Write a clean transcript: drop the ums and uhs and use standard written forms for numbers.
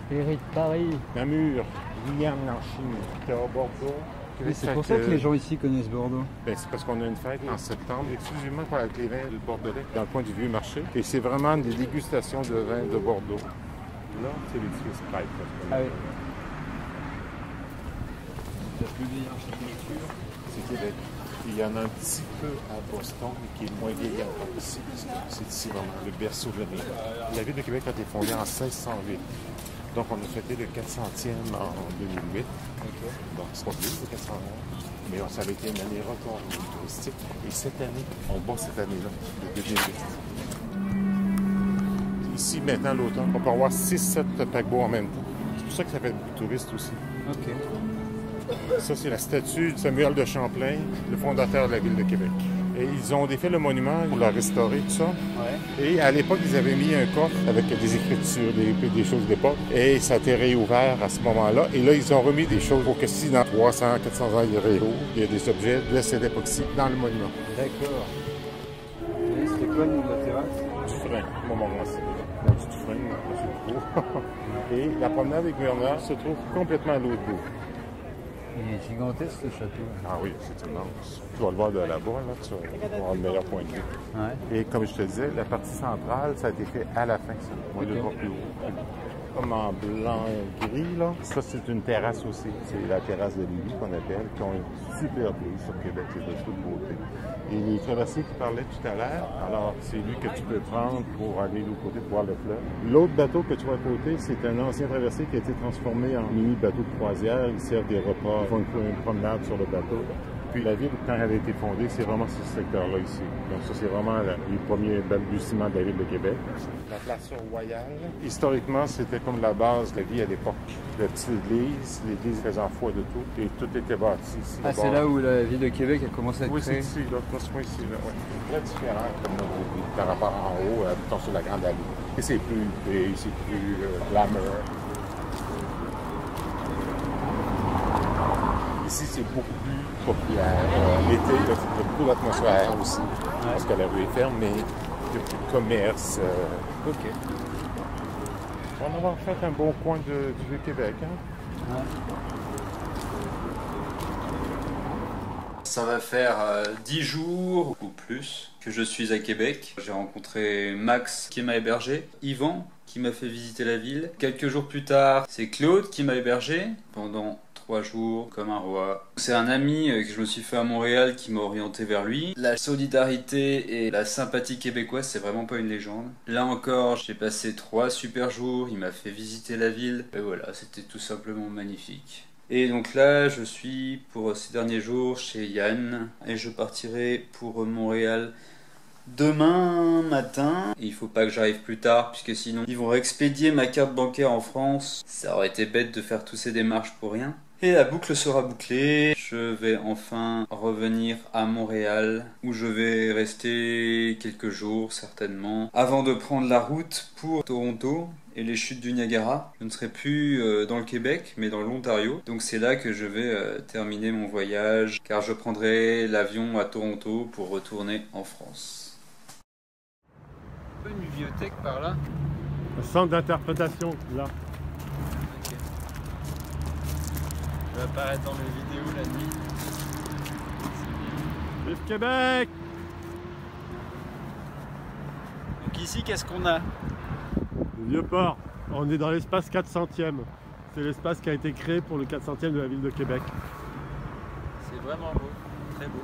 Péril de Paris. Namur, William Nanchine, qui est à Bordeaux. Oui, c'est pour ça que les gens ici connaissent Bordeaux. Ben, c'est parce qu'on a une fête en septembre, exclusivement avec les vins de Bordelais, dans le coin du Vieux Marché. Et c'est vraiment des dégustations de vins de Bordeaux. Là, c'est l'édifice Prêtre. Ah oui. La plus vieille architecture. C'est Québec. Il y en a un petit peu à Boston, mais qui est moins vieilli encore ici. C'est ici vraiment le berceau de la ville. La ville de Québec a été fondée en 1608. Donc, on a fêté le 400e en 2008. Okay. Donc, c'est pas plus, le 400e. Mais ça avait été une année record touristique. Et cette année, on bat cette année-là, de 2008. Ici, maintenant, l'automne, on peut avoir 6-7 paquebots en même temps. C'est pour ça que ça fait beaucoup de touristes aussi. OK. Ça, c'est la statue de Samuel de Champlain, le fondateur de la ville de Québec. Et ils ont défait le monument pour la restaurer, tout ça. Ouais. Et à l'époque, ils avaient mis un coffre avec des écritures, des choses d'époque. Et ça a été réouvert à ce moment-là. Et là, ils ont remis des choses pour que si dans 300, 400 ans, il y a des objets de cette époque-ci dans le monument. D'accord. Et c'était quoi le nom de la terrasse? Dufresne, Montmorency. On dit Dufresne, c'est trop. Et la promenade des gouverneurs se trouve complètement à l'autre bout. Il est gigantesque ce château. Ah oui, c'est immense. Tu vas le voir de là-bas, là, tu vas avoir le meilleur point de vue. Ouais. Et comme je te disais, la partie centrale, ça a été fait à la fin, ça. On le voit plus haut. Comme en blanc et gris, là. Ça, c'est une terrasse aussi. C'est la terrasse de Lévis qu'on appelle, qui ont une super vue sur Québec, c'est de toute beauté. Et les traversiers qui parlaient tout à l'heure, alors c'est lui que tu peux prendre pour aller de l'autre côté pour voir le fleuve. L'autre bateau que tu vois à côté, c'est un ancien traversier qui a été transformé en mini bateau de croisière. Ils servent des repas, ils font une promenade sur le bateau. Puis la ville, quand elle a été fondée, c'est vraiment ce secteur-là ici. Donc ça, c'est vraiment les premiers balbutiements de la ville de Québec. La place royale, historiquement, c'était comme la base de la vie à l'époque. La petite église, l'église faisant foi de tout, et tout était bâti ici. Ah, c'est là où la ville de Québec a commencé à être créée? Oui, c'est ici, là, dans ce coin-ci, là, ouais. Très différent, comme par rapport en haut, plutôt sur la Grande Allée. Et c'est plus huppé, c'est plus glamour. Ici, c'est beaucoup plus populaire. L'été, il y a beaucoup d'atmosphère aussi, parce que la rue est ferme, mais il y a plus de commerce. OK. On va avoir fait un bon coin du Vieux-Québec. Hein? Ouais. Ça va faire 10 jours ou plus que je suis à Québec. J'ai rencontré Max qui m'a hébergé, Yvan qui m'a fait visiter la ville. Quelques jours plus tard, c'est Claude qui m'a hébergé pendant 3 jours comme un roi. C'est un ami que je me suis fait à Montréal qui m'a orienté vers lui. La solidarité et la sympathie québécoise, c'est vraiment pas une légende. Là encore, j'ai passé 3 super jours, il m'a fait visiter la ville. Et voilà, c'était tout simplement magnifique. Et donc là, je suis pour ces derniers jours chez Yann et je partirai pour Montréal demain matin. Il faut pas que j'arrive plus tard puisque sinon ils vont expédier ma carte bancaire en France. Ça aurait été bête de faire toutes ces démarches pour rien. Et la boucle sera bouclée. Je vais enfin revenir à Montréal où je vais rester quelques jours certainement avant de prendre la route pour Toronto et les chutes du Niagara. Je ne serai plus dans le Québec mais dans l'Ontario. Donc c'est là que je vais terminer mon voyage car je prendrai l'avion à Toronto pour retourner en France. Une bibliothèque par là. Un centre d'interprétation là. Ça va apparaître dans mes vidéos la nuit. Vive Québec! Donc ici, qu'est-ce qu'on a? Le Vieux-Port. On est dans l'espace 400e. C'est l'espace qui a été créé pour le 400e de la ville de Québec. C'est vraiment beau, très beau.